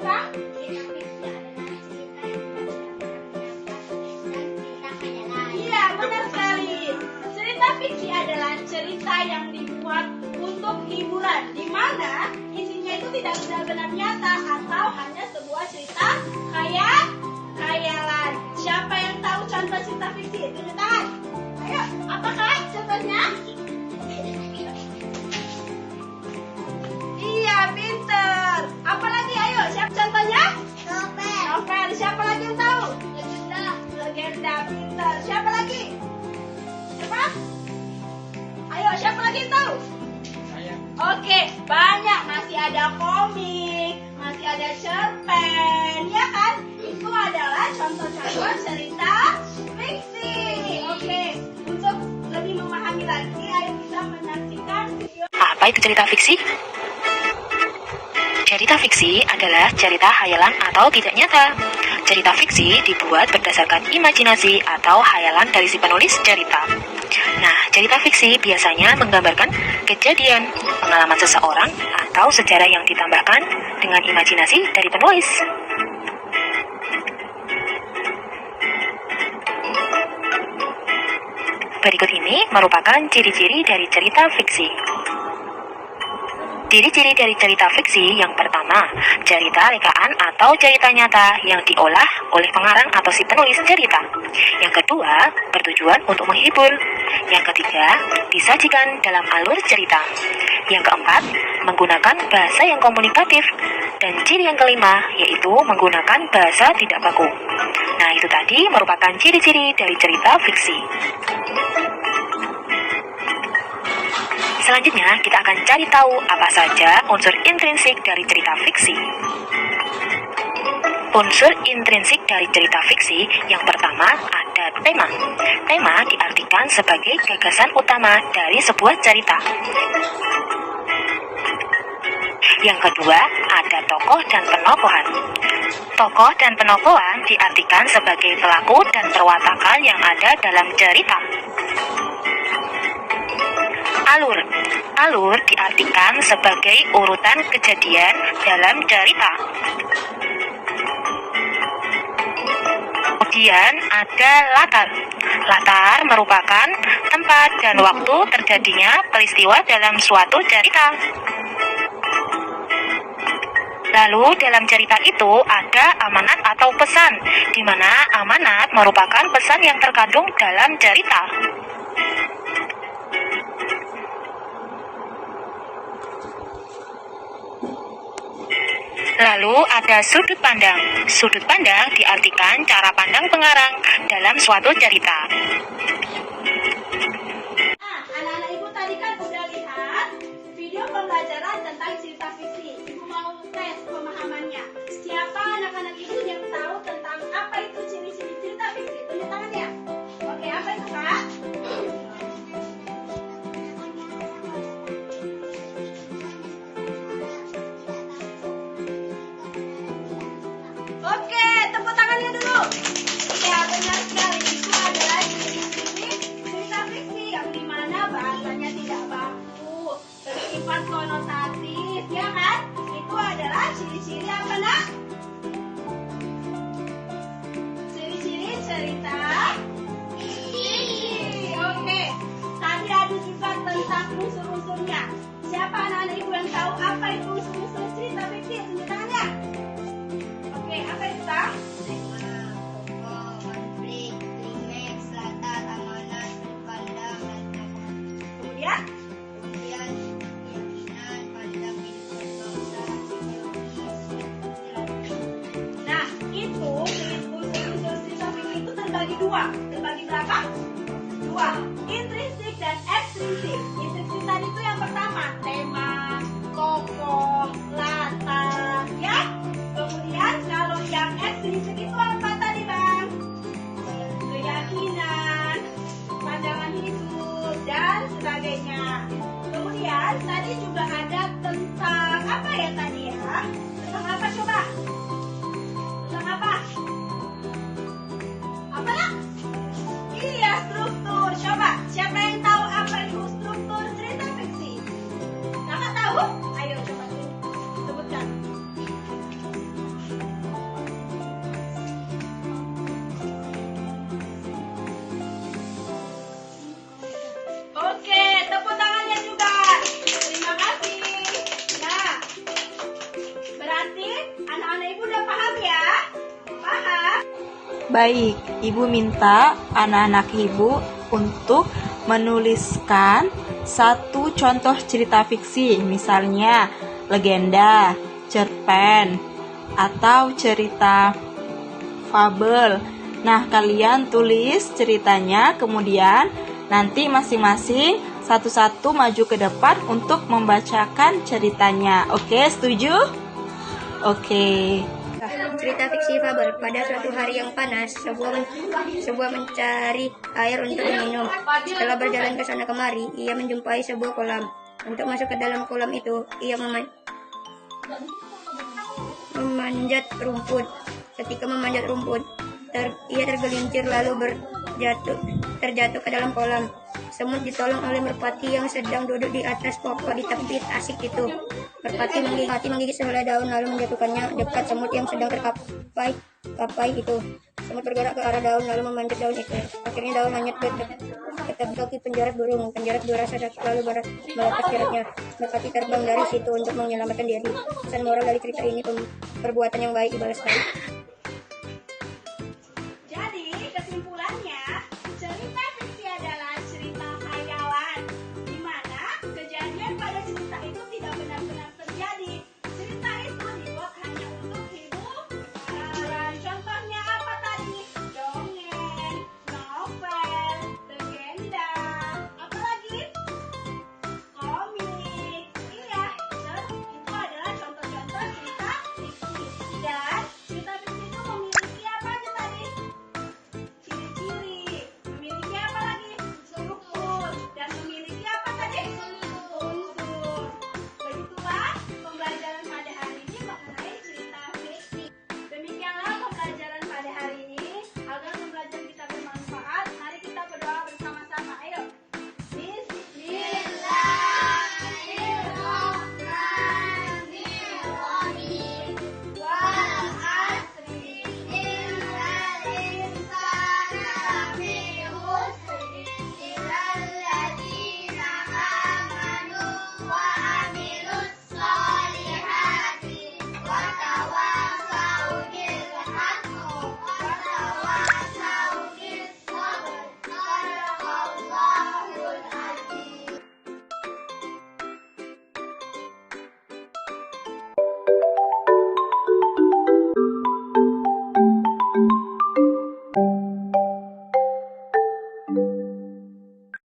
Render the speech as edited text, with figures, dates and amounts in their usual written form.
Bang? Iya, benar sekali. Cerita fiksi adalah cerita yang dibuat untuk hiburan, di mana isinya itu tidak benar-benar nyata atau hanya sebuah cerita khayalan. Siapa yang tahu contoh cerita fiksi? Tunjuk tangan. Ayo, apakah contohnya? Iya, pinter. Apalagi? Ayo, siapa contohnya? Novel. Siapa lagi yang tahu? Legenda, pinter. Siapa lagi? Siapa? Ayo, siapa lagi yang tahu? Saya. Oke, banyak. Masih ada komik, masih ada cerpen, ya kan? Itu adalah contoh-contoh cerita fiksi. Oke, untuk lebih memahami lagi, ayo kita menyaksikan video. Apa itu cerita fiksi? Cerita fiksi adalah cerita khayalan atau tidak nyata. Cerita fiksi dibuat berdasarkan imajinasi atau khayalan dari si penulis cerita. Nah, cerita fiksi biasanya menggambarkan kejadian, pengalaman seseorang, atau sejarah yang ditambahkan dengan imajinasi dari penulis. Berikut ini merupakan ciri-ciri dari cerita fiksi. Ciri-ciri dari cerita fiksi yang pertama, cerita rekaan atau cerita nyata yang diolah oleh pengarang atau si penulis cerita. Yang kedua, bertujuan untuk menghibur. Yang ketiga, disajikan dalam alur cerita. Yang keempat, menggunakan bahasa yang komunikatif. Dan ciri yang kelima, yaitu menggunakan bahasa tidak baku. Nah, itu tadi merupakan ciri-ciri dari cerita fiksi. Selanjutnya, kita akan cari tahu apa saja unsur intrinsik dari cerita fiksi. Unsur intrinsik dari cerita fiksi yang pertama ada tema. Tema diartikan sebagai gagasan utama dari sebuah cerita. Yang kedua, ada tokoh dan penokohan. Tokoh dan penokohan diartikan sebagai pelaku dan perwatakan yang ada dalam cerita. Alur diartikan sebagai urutan kejadian dalam cerita. Kemudian ada latar. Latar merupakan tempat dan waktu terjadinya peristiwa dalam suatu cerita. Lalu dalam cerita itu ada amanat atau pesan, di mana amanat merupakan pesan yang terkandung dalam cerita. Lalu ada sudut pandang. Sudut pandang diartikan cara pandang pengarang dalam suatu cerita. Nah, anak-anak ibu tadi kan udah lihat video pembelajaran tentang cerita fiksi. Ibu mau tes pemahamannya. Siapa anak-anak ibu yang tahu tentang apa itu ciri-ciri cerita fiksi? Tunjuk tangannya. Oke, apa itu, Kak? Oke, tepuk tangannya dulu. Ya, benar sekali. Itu adalah ciri-ciri cerita fiksi yang dimana bahasanya tidak baku, bersifat konotatif, ya kan? Itu adalah ciri-ciri apa, Nak? Ciri-ciri cerita fiksi. Oke, tadi ada juga tentang unsur-unsurnya. Siapa anak-anak ibu yang tahu apa itu unsur-unsur cerita fiksi? Tunjuk tangannya. Oke, apa itu, Kak? Konflik, klimaks, latar, amanat, sudut pandang, dan tokoh. Kemudian? Kemudian keyakinan, pandang hidup berbangsa, ideologis, Nah, itu unsur-unsur cerita fiksi itu terbagi dua. Terbagi berapa? Dua. Intrinsik dan ekstrinsik. Intrinsik tadi itu yang pertama, tema, tokoh, latar, ya. Kemudian kalau yang ekstrinsik itu apa tadi, Bang? Keyakinan, pandangan hidup, dan sebagainya. Kemudian tadi juga ada tentang apa ya tadi ya? Tentang apa coba? Tentang apa? Apa, Nak? Iya, struktur. Coba, siapa yang tahu apa itu struktur cerita fiksi? Kakak tahu? Ayo coba sebutkan. Baik, Ibu minta anak-anak Ibu untuk menuliskan satu contoh cerita fiksi, misalnya legenda, cerpen, atau cerita fabel. Nah, kalian tulis ceritanya, kemudian nanti masing-masing satu-satu maju ke depan untuk membacakan ceritanya. Oke, setuju? Oke. Cerita fiksi fabel. Pada suatu hari yang panas, sebuah mencari air untuk minum. Setelah berjalan ke sana kemari, ia menjumpai sebuah kolam. Untuk masuk ke dalam kolam itu, ia memanjat rumput. Ketika memanjat rumput, ia tergelincir lalu terjatuh ke dalam kolam. Semut ditolong oleh merpati yang sedang duduk di atas pokok di tepi asik itu. Merpati menggigit sehelai daun lalu menjatuhkannya dekat semut yang sedang terkapai itu. Semut bergerak ke arah daun lalu memanjat daun itu. Akhirnya daun hanyut ke kaki penjarat burung. Penjarat berasa sakit lalu melepas jaratnya. Merpati terbang dari situ untuk menyelamatkan diri. Pesan moral dari cerita ini, perbuatan yang baik dibalas baik.